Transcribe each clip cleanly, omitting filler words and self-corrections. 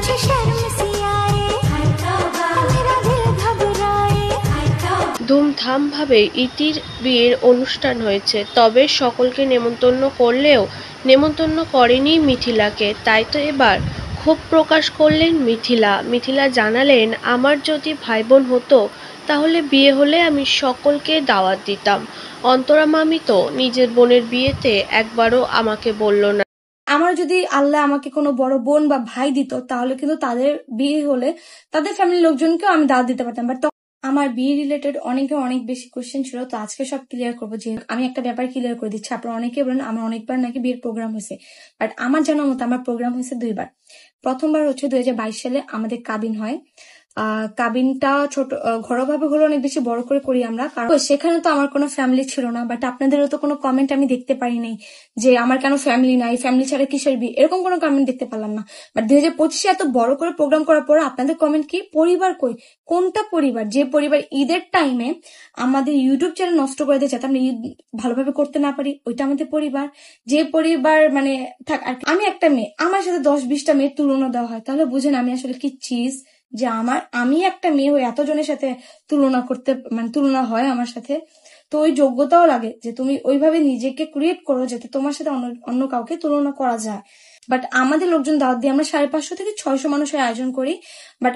मुझे शर्म सी आए, मेरा दिल घबराए। ধুমধামভাবে ইতির বিয়ের অনুষ্ঠান হয়েছে, তবে সকলকে নেমন্তন্ন করলেও নেমন্তন্ন করেনি মিথিলাকে। তাই তো এবার ক্ষোভ প্রকাশ করলেন মিথিলা জানালেন, আমার যদি ভাই বোন হতো তাহলে বিয়ে হলে আমি সকলকে দাওয়াত দিতাম। অন্তরা মামি তো নিজের বোনের বিয়েতে একবারও আমাকে বলল না। আমার যদি আল্লাহ আমাকে কোনো বড় বোন বা ভাই দিত তাহলে কিন্তু তাদের বিয়ে হলে তাদের ফ্যামিলির লোকজনকেও আমি দাওয়াত দিতে পারতাম। বাট আমার বিয়ে রিলেটেড অনেক বেশি কোশ্চেন ছিল, তো আজকে সব ক্লিয়ার করবো। যে আমি একটা ব্যাপার ক্লিয়ার করে দিচ্ছি, আপনারা অনেকে বলেন আমার অনেকবার নাকি বিয়ের প্রোগ্রাম হয়েছে, বাট আমার জানার মতো আমার প্রোগ্রাম হয়েছে 2বার। প্রথমবার হচ্ছে 2022 সালে আমাদের কাবিন হয়। কাবিনটা ছোট ঘরোয়াভাবে হলো, অনেক বেশি বড় করে করি আমরা, কারণ সেখানে তো আমার কোনো ফ্যামিলি ছিল না। বাট আপনাদেরও তো কোনো কমেন্ট আমি দেখতে পারি নাই যে আমার কেন ফ্যামিলি নাই, ফ্যামিলি ছাড়া কিসের বিয়ে, এরকম কোনো কমেন্ট দেখতে পারলাম না। বাট 2025 এত বড় করে প্রোগ্রাম করার পর আপনাদের কমেন্ট কি, পরিবার কই? কোনটা পরিবার? যে পরিবার ঈদের টাইমে আমাদের ইউটিউব চ্যানেল নষ্ট করে দিয়েছে, আমরা ঈদ ভালোভাবে করতে না পারি, ওইটা আমাদের পরিবার। যে পরিবার মানে থাক, আমি একটা মেয়ে, আমার সাথে 10-20টা মেয়ের তুলনা দেওয়া হয়, তাহলে বুঝেন আমি আসলে কি চিজ। যে আমি একটা মেয়ে হয়ে এতজনের সাথে তুলনা হয় আমার সাথে। তো ওই যোগ্যতাও লাগে যে তুমি ওইভাবে নিজেকে ক্রিয়েট করো যাতে তোমার সাথে অন্য কাউকে তুলনা করা যায়। বাট আমাদের লোকজন দাওয়াত দিয়ে আমরা 550 থেকে 600 মানুষের আয়োজন করি। বাট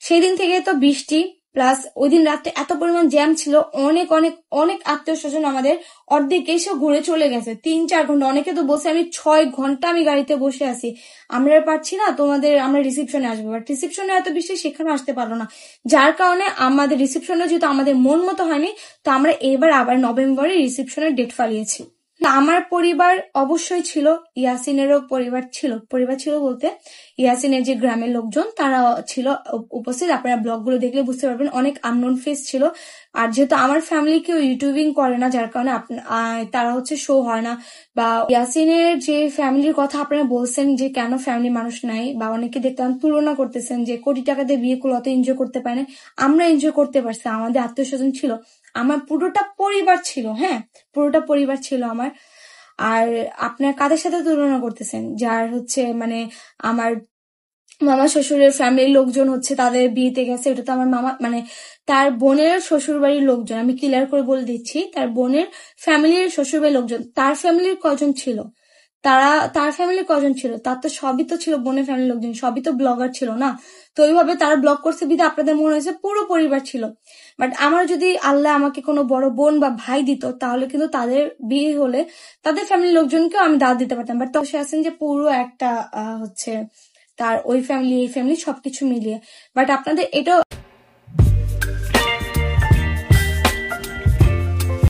সেদিন থেকে তো বৃষ্টি প্লাস ওই দিন রাতে এত পরিমাণ জ্যাম ছিল, অনেক আত্মীয় স্বজন আমাদের অর্ধেক এসে ঘুরে চলে গেছে 3-4 ঘন্টা। অনেকে তো বসে, আমি 6 ঘন্টা আমি গাড়িতে বসে আছি, আমরা পারছি না, আমরা রিসেপশনে আসবো। বাট রিসেপশনে এত বেশি সেখানে আসতে পারলো না, যার কারণে আমাদের রিসেপশনে যেহেতু আমাদের মন মতো হয়নি, তো আমরা এবার আবার নভেম্বরে রিসেপশনের ডেট ফালিয়েছি। আমার পরিবার অবশ্যই ছিল, ইয়াসিনেরও পরিবার ছিল বলতে ইয়াসিনের যে গ্রামের লোকজন তারা ছিল উপস্থিত। আপনারা ব্লগগুলো দেখলে বুঝতে পারবেন অনেক আননোন ফেস ছিল। আর যেহেতু আমার ফ্যামিলি কেউ ইউটিউবিং করে না, যার কারণে তারা হচ্ছে শো হয় না। বা ইয়াসিনের যে ফ্যামিলির কথা আপনারা বলছেন যে কেন ফ্যামিলি মানুষ নাই, বা অনেকে দেখলাম তুলনা করতেছেন যে কোটি টাকা দিয়ে বিয়ে করলে অত এনজয় করতে পারে না। আমরা এনজয় করতে পারছি, আমাদের আত্মীয় স্বজন ছিল, আমার পুরোটা পরিবার ছিল, হ্যাঁ পুরোটা পরিবার ছিল আমার। আর আপনার কাদের সাথে তুলনা করতেছেন? যার হচ্ছে মানে আমার মামা শ্বশুরের ফ্যামিলির লোকজন হচ্ছে তাদের বিয়েতে গেছে, ওটা তো আমার মামা মানে তার বোনের শ্বশুর বাড়ির লোকজন, আমি ক্লিয়ার করে বলে দিচ্ছি, তার বোনের ফ্যামিলির শ্বশুর বাড়ির লোকজন। তার ফ্যামিলির কজন ছিল, তার ফ্যামিলির কজন ছিল, তার তো সবই তো ছিল বোনের ফ্যামিলির লোকজন, সবই তো ব্লগার ছিল না। তো ওইভাবে তারা ব্লগ করছে বিধে আপনাদের মনে হয়েছে পুরো পরিবার ছিল। বাট আমার যদি আল্লাহ আমাকে কোনো বড় বোন বা ভাই দিত তাহলে কিন্তু তাদের বিয়ে হলে তাদের ফ্যামিলির লোকজনকেও আমি দাওয়াত দিতে পারতাম। বাট তবে আছেন যে পুরো একটা হচ্ছে তার ওই ফ্যামিলি এই ফ্যামিলি সবকিছু মিলিয়ে। বাট আপনাদের এটাও